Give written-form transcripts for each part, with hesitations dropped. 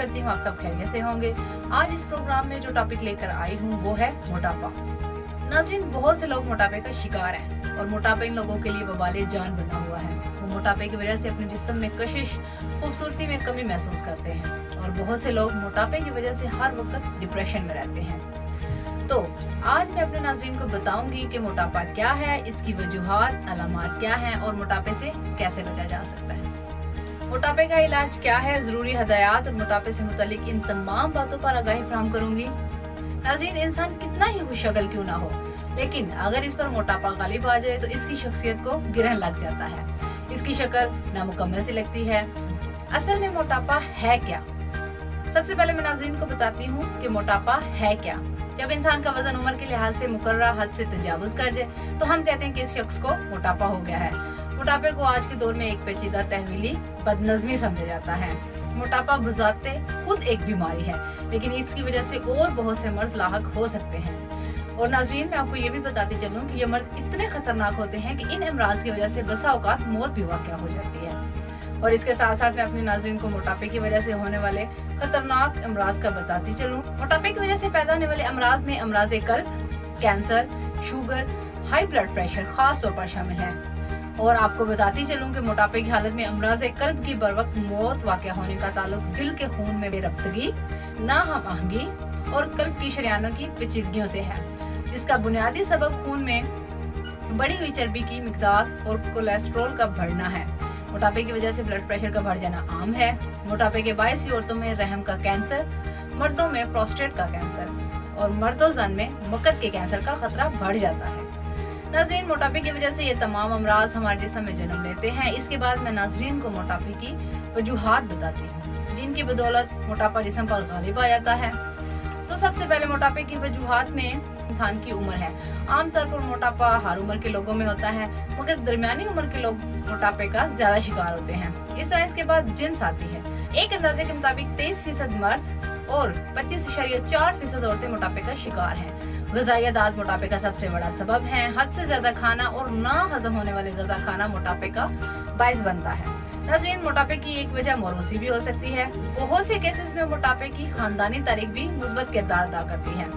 करती हूँ आप सब खैरियत से होंगे। आज इस प्रोग्राम में जो टॉपिक लेकर आई हूँ वो है मोटापा। नाज़रीन, बहुत से लोग मोटापे का शिकार हैं और मोटापा इन लोगों के लिए वबाले जान बना हुआ है। वो मोटापे की वजह से अपने जिस्म में कशिश, खूबसूरती में कमी महसूस करते हैं और बहुत से लोग मोटापे की वजह से हर वक्त डिप्रेशन में रहते हैं। तो आज मैं अपने नाज़रीन को बताऊंगी कि मोटापा क्या है, इसकी वजूहात, अलामात क्या हैं और मोटापे से कैसे बचा जा सकता है। मोटापे का इलाज क्या है, ज़रूरी हदायत और मोटापे से मुतालिक इन तमाम बातों पर आगाही फराहम करूंगी। नाज़रीन, इंसान कितना ही खुशशक्ल क्यों ना हो, लेकिन अगर इस पर मोटापा गालिब आ जाए तो इसकी शख्सियत को गिरहन लग जाता है, इसकी शक्ल नामुकम्मल सी लगती है। असल में मोटापा है क्या? सबसे पहले मैं नाज़रीन को बताती हूँ कि मोटापा है क्या। जब इंसान का वजन उम्र के लिहाज से मुकर्ररा हद से तजावुज कर जाए तो हम कहते हैं कि इस शख्स को मोटापा हो गया है। मोटापे को आज के दौर में एक पेचीदा तहवीली बदनज़मी समझा जाता है। मोटापा बजाते खुद एक बीमारी है, लेकिन इसकी वजह से और बहुत से मर्ज लाहक हो सकते हैं। और नाज़रीन, मैं आपको ये भी बताती चलूँ कि ये मर्ज इतने खतरनाक होते हैं कि इन अमराज की वजह से बसा औकात मौत भी वाक़या हो जाती है। और इसके साथ साथ मैं अपनी नाज़रीन को मोटापे की वजह से होने वाले खतरनाक अमराज का बताती चलूँ। मोटापे की वजह से पैदा होने वाले अमराज में अमराज कल्ब, cancer, sugar, high blood pressure खास तौर पर शामिल है। और आपको बताती चलूँ कि मोटापे की हालत में अमराज कल्ब की बरवक्त मौत वाक़या होने का ताल्लुक दिल के खून में बेरब्तगी, नाहमआहंगी और कल्ब की शरियानों की पेचीदगियों से है, जिसका बुनियादी सबब खून में बढ़ी हुई चर्बी की मिकदार और कोलेस्ट्रॉल का बढ़ना है। मोटापे की वजह से ब्लड प्रेशर का बढ़ जाना आम है। मोटापे के बायस ही औरतों में रहम का कैंसर, मर्दों में प्रोस्टेट का कैंसर और मर्दोज़न में मकद के कैंसर का खतरा बढ़ जाता है। नाज़रीन, मोटापे की वजह से ये तमाम अमराज हमारे जिस्म में जन्म लेते हैं। इसके बाद मैं नाज़रीन को मोटापे की वजूहात बताती हूँ जिनकी बदौलत मोटापा जिस्म पर गालिब आ जाता है। तो सबसे पहले मोटापे की वजूहात में इंसान की उम्र है। आमतौर पर मोटापा हर उम्र के लोगों में होता है, मगर दरमियानी उम्र के लोग मोटापे का ज्यादा शिकार होते हैं। इस तरह इसके बाद जिन्स आती है। एक अंदाजे के मुताबिक 23% मर्द और 25.4% औरतें मोटापे का शिकार हैं। ग़िज़ाई आदात मोटापे का सबसे बड़ा सबब है। हद से ज्यादा खाना और ना हजम होने वाले ग़िज़ा खाना मोटापे का बायस बनता है। नाज़रीन, मोटापे की एक वजह मौरूसी भी हो सकती है। बहुत से केसेस में मोटापे की खानदानी तारीख भी मुस्बत किरदार अदा करती है।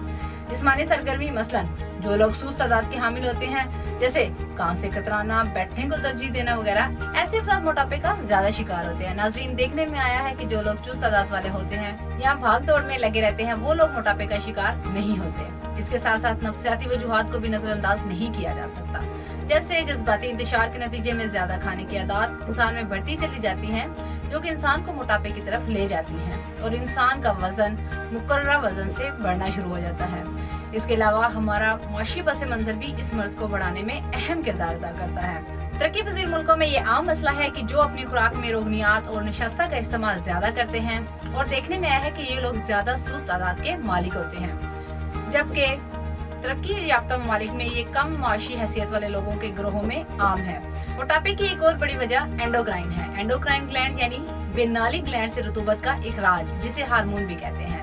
जिस्मानी सरगर्मी, मसलन जो लोग सुस्त आदात के हामिल होते हैं, जैसे काम से कतराना, बैठने को तरजीह देना वगैरह, ऐसे अफराद मोटापे का ज्यादा शिकार होते हैं। नाज़रीन, देखने में आया है कि जो लोग चुस्त आदात वाले होते हैं या भाग दौड़ में लगे रहते हैं वो लोग मोटापे का शिकार नहीं होते। इसके साथ साथ नफ्सियाती वजूहात को भी नजरअंदाज नहीं किया जा सकता, जैसे जज्बाती इंतशार के नतीजे में ज्यादा खाने की आदत इंसान में बढ़ती चली जाती हैं, जो कि इंसान को मोटापे की तरफ ले जाती हैं और इंसान का वजन मुकर्ररा वजन से बढ़ना शुरू हो जाता है। इसके अलावा हमारा माशी पस मंजर भी इस मर्ज को बढ़ाने में अहम किरदार अदा करता है। तरक्की पजीर मुल्कों में ये आम मसला है कि जो अपनी खुराक में रोगनियात और नशस्ता का इस्तेमाल ज्यादा करते हैं और देखने में आया है कि ये लोग ज्यादा सुस्त आदात के मालिक होते हैं, जबकि तरक्की याफ्ता ममालिक में ये कम माशी हैसियत वाले लोगों के ग्रोहों में आम है। मोटापे की एक और बड़ी वजह एंडोक्राइन है। एंडोक्राइन ग्लैंड यानी बेनाली ग्लैंड से रतूबत का इखराज, जिसे हार्मोन भी कहते हैं।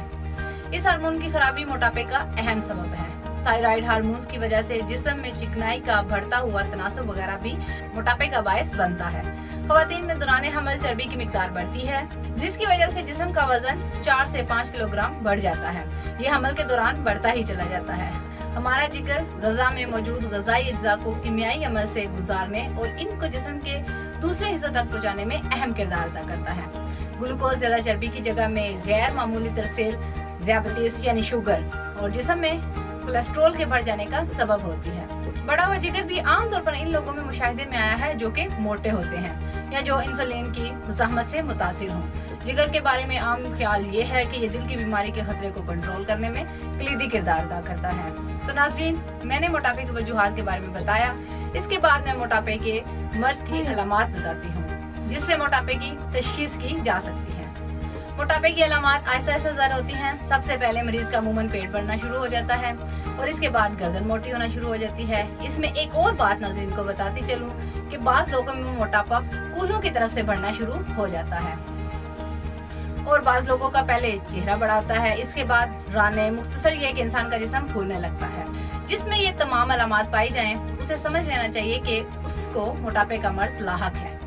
इस हार्मोन की खराबी मोटापे का अहम सबब है। थायराइड हार्मोन्स की वजह से जिस्म में चिकनाई का बढ़ता हुआ तनासब वगैरह भी मोटापे का बायस बनता है। ख़वातीन में दौरान हमल चर्बी की मिकदार बढ़ती है, जिसकी वजह से जिस्म का वजन 4 से 5 किलोग्राम बढ़ जाता है। ये हमल के दौरान बढ़ता ही चला जाता है। हमारा जिगर ग़िज़ा में मौजूद ग़िज़ाई अज्जा को कीमियाई अमल से गुजारने और इनको जिस्म के दूसरे हिस्सों तक पहुँचाने में अहम किरदार अदा करता है। ग्लूकोज ज्यादा चर्बी की जगह में गैर मामूली तरसेल, ज़ियाबतीस यानी शुगर और जिस्म में कोलेस्ट्रॉल के बढ़ जाने का सबब होती है। बढ़ा हुआ जिगर भी आमतौर पर इन लोगों में मुशाहिदे में आया है जो कि मोटे होते हैं या जो इंसुलिन की मुज़ाहमत से मुतासिर हों। जिगर के बारे में आम ख्याल ये है कि ये दिल की बीमारी के खतरे को कंट्रोल करने में कलीदी किरदार अदा करता है। तो नाज़रीन, मैंने मोटापे की वजूहात के बारे में बताया। इसके बाद मैं मोटापे के मर्ज की अलामात बताती हूँ जिससे मोटापे की तशखीस की जा सकती है। मोटापे की अलामात आहिस्ता आहिस्ता ज़ाहिर होती हैं। सबसे पहले मरीज का अमूमन पेट बढ़ना शुरू हो जाता है और इसके बाद गर्दन मोटी होना शुरू हो जाती है। इसमें एक और बात नाज़रीन को बताती चलूँ कि बाज़ लोगों में मोटापा कूल्हों की तरफ से बढ़ना शुरू हो जाता है और बाज़ लोगों का पहले चेहरा बड़ा होता है, इसके बाद राने, मुख्तसर ये कि इंसान का जिस्म फूलने लगता है। जिसमें ये तमाम अलामात पाई जाएं, उसे समझ लेना चाहिए कि उसको मोटापे का मर्ज लाहक है।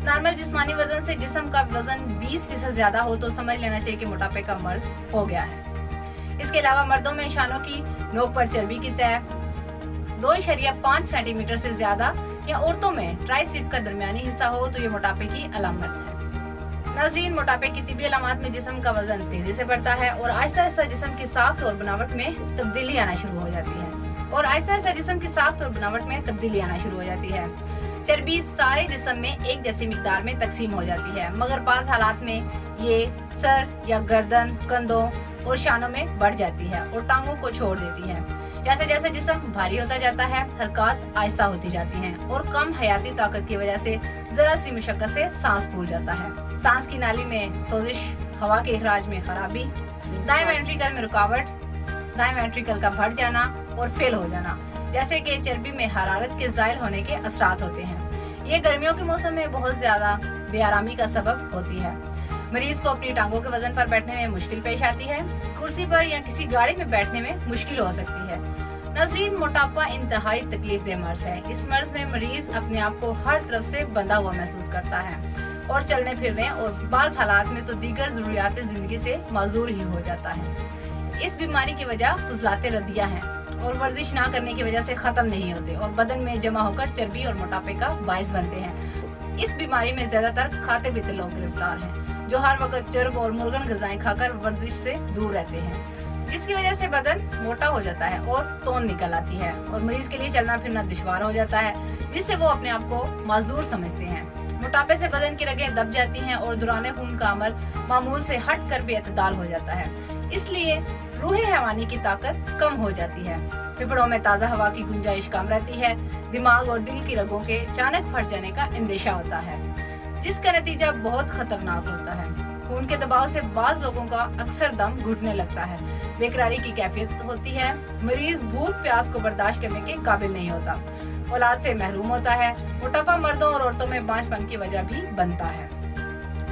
नॉर्मल जिस्मानी वजन से जिस्म का वजन 20% ज्यादा हो तो समझ लेना चाहिए कि मोटापे का मर्ज हो गया है। इसके अलावा मर्दों में शानों की नोक पर चर्बी की तय 2.5 सेंटीमीटर से ज्यादा या औरतों में ट्राइसेप का दरमियानी हिस्सा हो तो ये मोटापे की अलामत है। नाज़रीन, मोटापे की तिबी अलामत में जिस्म का वजन तेजी से बढ़ता है और आहिस्ता आहिस्ता जिस्म की साख्त और बनावट में तब्दीली आना शुरू हो जाती है चर्बी सारे जिस्म में एक जैसी मिकदार में तकसीम हो जाती है, मगर बाज़ हालात में ये सर या गर्दन, कंधों और शानों में बढ़ जाती है और टांगों को छोड़ देती है। जैसे जैसे जिस्म भारी होता जाता है, हरकत आहिस्ता होती जाती हैं और कम हयाती ताकत की वजह से जरा सी मुशक्कत से सांस फूल जाता है। सांस की नाली में सोजिश, हवा के इखराज में खराबी, दाएं वेंट्रिकल में रुकावट, दाएं वेंट्रिकल का बढ़ जाना और फेल हो जाना, जैसे कि चर्बी में हरारत के ज़ायल होने के असरात होते हैं। ये गर्मियों के मौसम में बहुत ज्यादा बेआरामी का सबब होती है। मरीज को अपनी टांगों के वजन पर बैठने में मुश्किल पेश आती है, कुर्सी पर या किसी गाड़ी में बैठने में मुश्किल हो सकती है। नाज़रीन, मोटापा इंतहाई तकलीफ दे मर्ज है। इस मर्ज में मरीज अपने आप को हर तरफ से बंधा हुआ महसूस करता है और चलने फिरने और बाज़ हालात में तो दीगर ज़रूरियात ज़िंदगी से माजूर ही हो जाता है। इस बीमारी की वजह उज़लाते रदिया है और वर्जिश ना करने की वजह से ख़त्म नहीं होते और बदन में जमा होकर चर्बी और मोटापे का बायस बनते हैं। इस बीमारी में ज़्यादातर खाते पीते लोग गिरफ्तार हैं जो हर वक्त चर्ब और मुर्गन ग़िज़ाएं खाकर वर्जिश से दूर रहते हैं, जिसकी वजह से बदन मोटा हो जाता है और तोन निकल आती है और मरीज के लिए चलना फिरना दुश्वार हो जाता है, जिससे वो अपने आप को माजूर समझते हैं। मोटापे से बदन की रगें दब जाती हैं और दौरान खून का अमल मामूल से हट कर बेअतदाल हो जाता है, इसलिए रूह हैवानी की ताकत कम हो जाती है। फेफड़ों में ताज़ा हवा की गुंजाइश कम रहती है, दिमाग और दिल की रगों के अचानक फट जाने का अंदेशा होता है, जिसका नतीजा बहुत खतरनाक होता है। खून के दबाव से बाज़ लोगों का अक्सर दम घुटने लगता है, बेकरारी की कैफियत होती है, मरीज भूख प्यास को बर्दाश्त करने के काबिल नहीं होता, औलाद से महरूम होता है। मोटापा मर्दों और औरतों में बांझपन की वजह भी बनता है।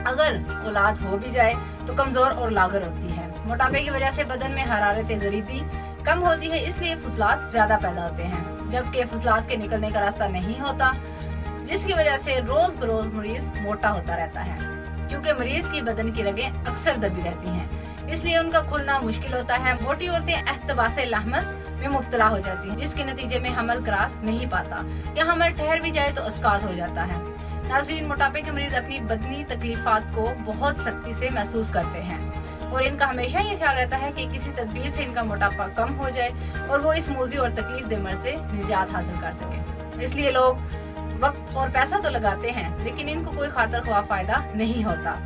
अगर औलाद हो भी जाए तो कमजोर और लागर होती है। मोटापे की वजह से बदन में हरारत गरीदी कम होती है, इसलिए फुसलात ज्यादा पैदा होते हैं, जबकि फुसलात के निकलने का रास्ता नहीं होता, जिसकी वजह से रोज बरोज मरीज मोटा होता रहता है। क्योंकि मरीज की बदन की रगें अक्सर दबी रहती हैं, इसलिए उनका खुलना मुश्किल होता है। मोटी औरतें एहतबासे लहमस में मुब्तला हो जाती हैं, जिसके नतीजे में हमल करार नहीं पाता या हमल ठहर भी जाए तो अस्कात हो जाता है। नाज़रीन, मोटापे के मरीज अपनी बदनी तकलीफात को बहुत सख्ती से महसूस करते हैं और इनका हमेशा ये ख्याल रहता है कि किसी तदबीर से इनका मोटापा कम हो जाए और वो इस मूजी और तकलीफ दे मर्ज से निजात हासिल कर सके। इसलिए लोग वक्त और पैसा तो लगाते हैं, लेकिन इनको कोई खातर ख्वाह फायदा नहीं होता।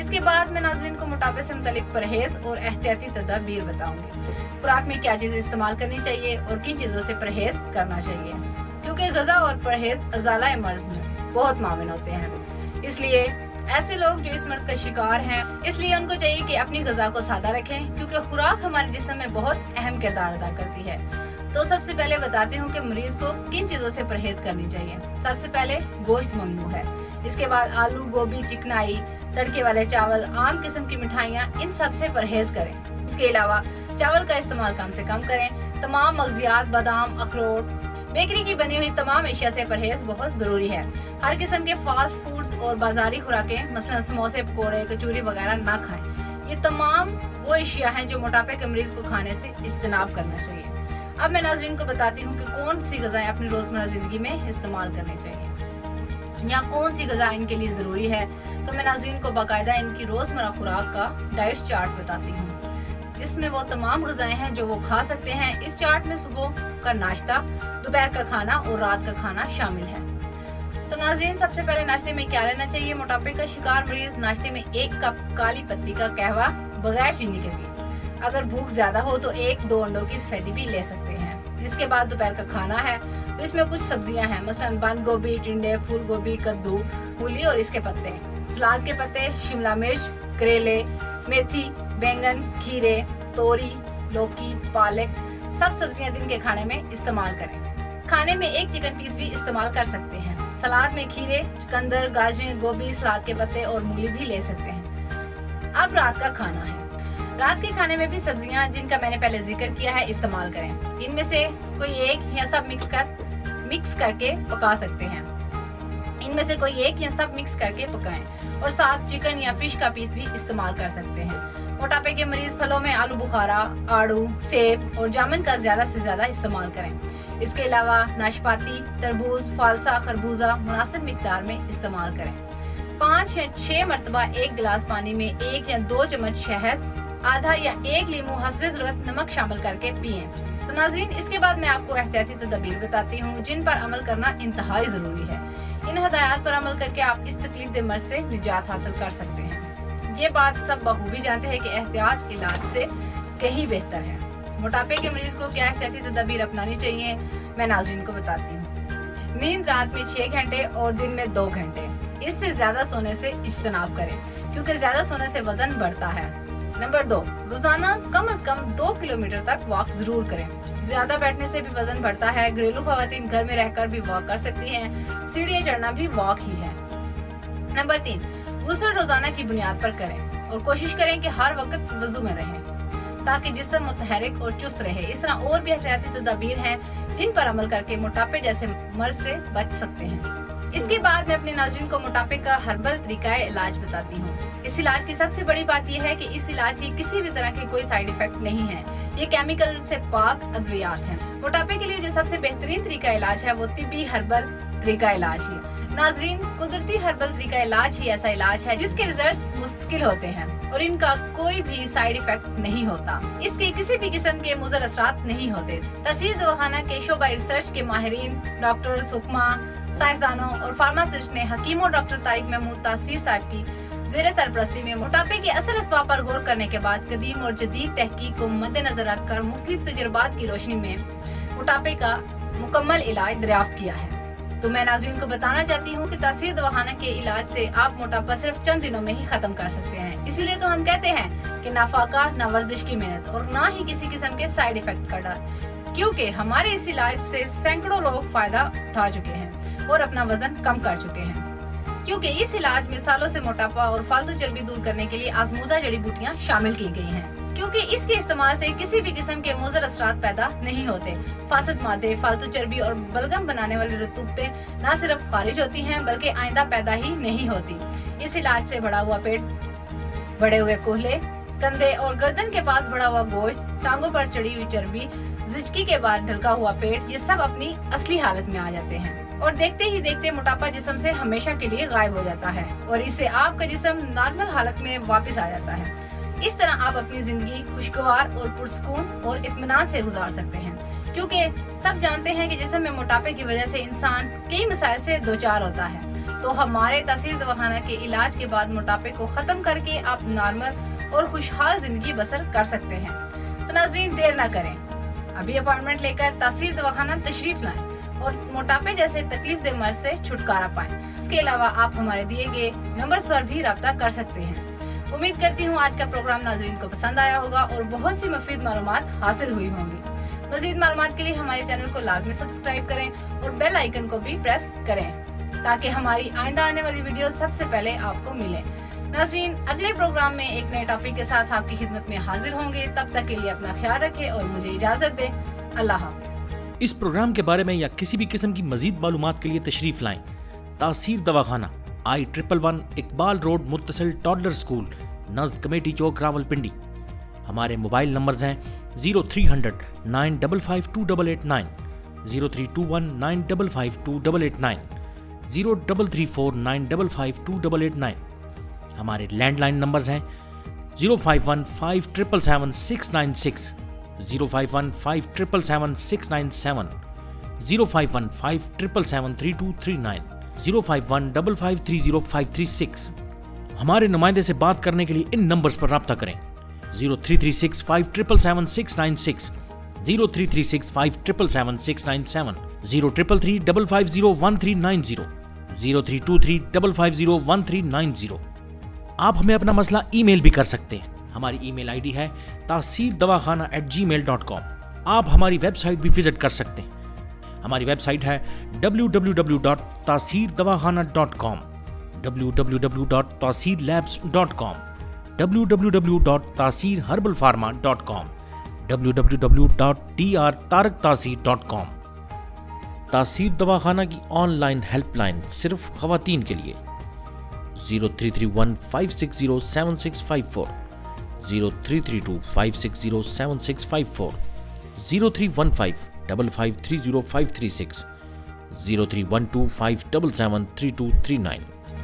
इसके बाद मैं नाज़रीन को मोटापे से मुतालिक परहेज और एहतियाती तदबीर बताऊंगी। खुराक में क्या चीजें इस्तेमाल करनी चाहिए और किन चीजों से परहेज करना चाहिए, क्योंकि गज़ा और परहेज अज़ाला मर्ज में बहुत माविन होते हैं। इसलिए ऐसे लोग जो इस मर्ज का शिकार हैं, इसलिए उनको चाहिए कि अपनी गज़ा को सादा रखें, क्योंकि खुराक हमारे जिस्म में बहुत अहम किरदार अदा करती है। तो सबसे पहले बताती हूँ कि मरीज को किन चीजों से परहेज करनी चाहिए। सबसे पहले गोश्त ममनू है, इसके बाद आलू, गोभी, चिकनाई, तड़के वाले चावल, आम किस्म की मिठाइयाँ, इन सब से परहेज करें। इसके अलावा चावल का इस्तेमाल कम से कम करें। तमाम मगजियात, बादाम, अखरोट, बेकरी की बनी हुई तमाम अशिया से परहेज बहुत जरूरी है। हर किस्म के फास्ट फूड्स और बाजारी खुराकें मसलन समोसे, पकोड़े, कचौरी वगैरह ना खाएं। ये तमाम वो अशिया हैं जो मोटापे के मरीज को खाने से इज्तनाब करना चाहिए। अब मैं नाज़रीन को बताती हूँ कि कौन सी ग़िज़ाएं अपनी रोज़मर्रा ज़िंदगी में इस्तेमाल करनी चाहिए या कौन सी ग़िज़ा इनके लिए ज़रूरी है। तो मैं नाज़रीन को बाकायदा इनकी रोज़मर्रा खुराक का डाइट चार्ट बताती हूँ। इसमें वो तमाम ग़िज़ाएं हैं जो वो खा सकते हैं। इस चार्ट में सुबह का नाश्ता, दोपहर का खाना और रात का खाना शामिल है। तो नाज़रीन, सबसे पहले नाश्ते में क्या लेना चाहिए। मोटापे का शिकार मरीज नाश्ते में 1 कप काली पत्ती का कहवा बगैर चीनी के पी। अगर भूख ज्यादा हो तो 1-2 अंडों की सफेदी भी ले सकते हैं। इसके बाद दोपहर का खाना है, तो इसमें कुछ सब्जियां हैं, मसलन बंद गोभी, टिंडे, फूल गोभी, कद्दू, मूली और इसके पत्ते, सलाद के पत्ते, शिमला मिर्च, करेले, मेथी, बैंगन, खीरे, तोरी, लौकी, पालक, सब सब्जियां दिन के खाने में इस्तेमाल करें। खाने में 1 चिकन पीस भी इस्तेमाल कर सकते हैं। सलाद में खीरे, चुकंदर, गाजरें, गोभी, सलाद के पत्ते और मूली भी ले सकते हैं। अब रात का खाना है। रात के खाने में भी सब्जियां जिनका मैंने पहले जिक्र किया है इस्तेमाल करें। इनमें से कोई एक या सब मिक्स करके पका सकते हैं। इनमें से कोई एक या सब मिक्स करके पकाएं और साथ चिकन या फिश का पीस भी इस्तेमाल कर सकते हैं। मोटापे के मरीज फलों में आलू बुखारा, आड़ू, सेब और जामुन का ज्यादा से ज्यादा इस्तेमाल करें। इसके अलावा नाशपाती, तरबूज, फालसा, खरबूजा मुनासिब मिकदार में इस्तेमाल करें। 5 या 6 मरतबा 1 गिलास पानी में 1 या 2 चम्मच शहद, आधा या 1 लीमू हस्बे ज़रूरत नमक शामिल करके पिएं। तो नाज़रीन, इसके बाद मैं आपको एहतियाती तदबीर बताती हूँ जिन पर अमल करना इंतहाई ज़रूरी है। इन हदायत पर अमल करके आप इस तकलीफ दे मर्ज से निजात हासिल कर सकते हैं। ये बात सब बखूबी जानते हैं कि एहतियात इलाज से कहीं बेहतर है। मोटापे के मरीज को क्या एहतियाती तदबीर अपनानी चाहिए, मैं नाज़रीन को बताती हूँ। नींद रात में 6 घंटे और दिन में 2 घंटे। इससे ज्यादा सोने से इज्तनाब करें क्योंकि ज्यादा सोने से वजन बढ़ता है। नंबर 2, रोजाना कम से कम 2 किलोमीटर तक वॉक जरूर करें। ज्यादा बैठने से भी वजन बढ़ता है। घरेलू खवातीन घर में रहकर भी वॉक कर सकती हैं। सीढ़ियाँ चढ़ना भी वॉक ही है। नंबर 3, गुस्ल रोजाना की बुनियाद पर करें और कोशिश करें कि हर वक्त वजू में रहें ताकि जिस्म मुतहरिक और चुस्त रहे। इस तरह और भी एहतियाती तदबीर हैं जिन पर अमल करके मोटापे जैसे मर्ज से बच सकते हैं। इसके बाद मैं अपने नाज़रीन को मोटापे का हर्बल तरीका इलाज बताती हूँ। इस इलाज की सबसे बड़ी बात यह है कि इस इलाज की किसी भी तरह की कोई साइड इफेक्ट नहीं है। ये केमिकल से पाक अद्वियात हैं। मोटापे के लिए जो सबसे बेहतरीन तरीका इलाज है वो तिब्बी हर्बल तरीका इलाज है। नाज़रीन, कुदरती हर्बल तरीका इलाज ही ऐसा इलाज है जिसके रिजल्ट मुस्तकिल होते हैं और इनका कोई भी साइड इफेक्ट नहीं होता। इसके किसी भी किस्म के मुज़र असरात नहीं होते। तहसील दवाखाना के शोबा रिसर्च के माहिरीन, डॉक्टर्स, हुक्मा, साइंसदानों और फार्मासिस्ट ने हकीम और डॉक्टर तारिक महमूद तासीर साहब की ज़ेरे सरपरस्ती में मोटापे के असल असबाब पर गौर करने के बाद कदीम और जदीद तहकीक को मद्देनजर रखकर मुख्तलिफ तजुर्बात की रोशनी में मोटापे का मुकम्मल इलाज दरियाफ्त किया है। तो मैं नाज़रीन को बताना चाहती हूँ कि तासीर दवाखाना के इलाज से आप मोटापा सिर्फ चंद दिनों में ही खत्म कर सकते हैं। इसीलिए तो हम कहते हैं कि ना फाका, ना वर्जिश की मेहनत और ना ही किसी किस्म के साइड इफेक्ट का डर, क्योंकि हमारे इस इलाज से सैकड़ों लोग फायदा उठा चुके हैं और अपना वजन कम कर चुके हैं। क्योंकि इस इलाज में सालों से मोटापा और फालतू चर्बी दूर करने के लिए आजमूदा जड़ी बूटियां शामिल की गई हैं। क्योंकि इसके इस्तेमाल से किसी भी किस्म के मुज़र असरात पैदा नहीं होते। फासद मादे, फालतू चर्बी और बलगम बनाने वाली रतूबतें न सिर्फ खारिज होती हैं बल्कि आइंदा पैदा ही नहीं होती। इस इलाज से बढ़ा हुआ पेट, बढ़े हुए कोहले, कंधे और गर्दन के पास बढ़ा हुआ गोश्त, टांगों पर चढ़ी हुई चर्बी, जिचकी के बाद ढलका हुआ पेट, ये सब अपनी असली हालत में आ जाते हैं और देखते ही देखते मोटापा जिस्म से हमेशा के लिए गायब हो जाता है और इससे आपका जिस्म नॉर्मल हालत में वापस आ जाता है। इस तरह आप अपनी जिंदगी खुशगवार और पुरसकून और इत्मीनान से गुजार सकते हैं। क्योंकि सब जानते हैं कि जिस्म में मोटापे की वजह से इंसान कई मसाइल से दो चार होता है। तो हमारे तासीर दवाखाना के इलाज के बाद मोटापे को खत्म करके आप नॉर्मल और खुशहाल जिंदगी बसर कर सकते हैं। तो नाज़रीन, देर न करें, अभी अपॉइंटमेंट लेकर तासीर दवाखाना तशरीफ लाएं और मोटापे जैसे तकलीफ दे मर्ज से छुटकारा पाएं। इसके अलावा आप हमारे दिए गए नंबर्स पर भी राब्ता कर सकते हैं। उम्मीद करती हूँ आज का प्रोग्राम नाज़रीन को पसंद आया होगा और बहुत सी मुफीद मालूमात हासिल हुई होंगी। मज़ीद मालूमात के लिए हमारे चैनल को लाजमी सब्सक्राइब करें और बेल आइकन को भी प्रेस करें ताकि हमारी आइंदा आने वाली वीडियो सबसे पहले आपको मिले। नाज़रीन, अगले प्रोग्राम में एक नए टॉपिक के साथ आपकी खिदमत में हाजिर होंगे। तब तक के लिए अपना ख्याल रखें और मुझे इजाज़त दें। अल्लाह हाफ़िज़। इस प्रोग्राम के बारे में या किसी भी किस्म की मजीद मालूमात के लिए तशरीफ लाएं। तासीर दवाखाना, I111 इकबाल रोड, मुत्तसिल टॉडलर स्कूल, नज़द कमेटी चौक, रावलपिंडी। हमारे मोबाइल नंबर्स हैं 0300 955 2889, 0321 955 2889, 0334 955 2889। हमारे लैंडलाइन नंबर्स हैं 051 5777 696, 051 5777 697, 051 5777 3239, 051 5530 हमारे नुमाइंदे से बात करने के लिए इन नंबर्स पर राब्ता करें 0336 5777 696, 0336 5777 697, 0333 550 1390, 0323 550 1390। आप हमें अपना मसला ईमेल भी कर सकते हैं। हमारी ईमेल आईडी है tasirdawakhana@gmail.com। आप हमारी वेबसाइट भी विजिट कर सकते हैं। हमारी वेबसाइट है www.tasirdawakhana.com, www.tasirlabs.com, www.tasirherbalpharma.com, www.drtaraktasir.com। تاثیر دواخانہ کی آن لائن ہیلپ لائن صرف خواتین کے لیے 0331560764 0332560764 031555305336 031257732339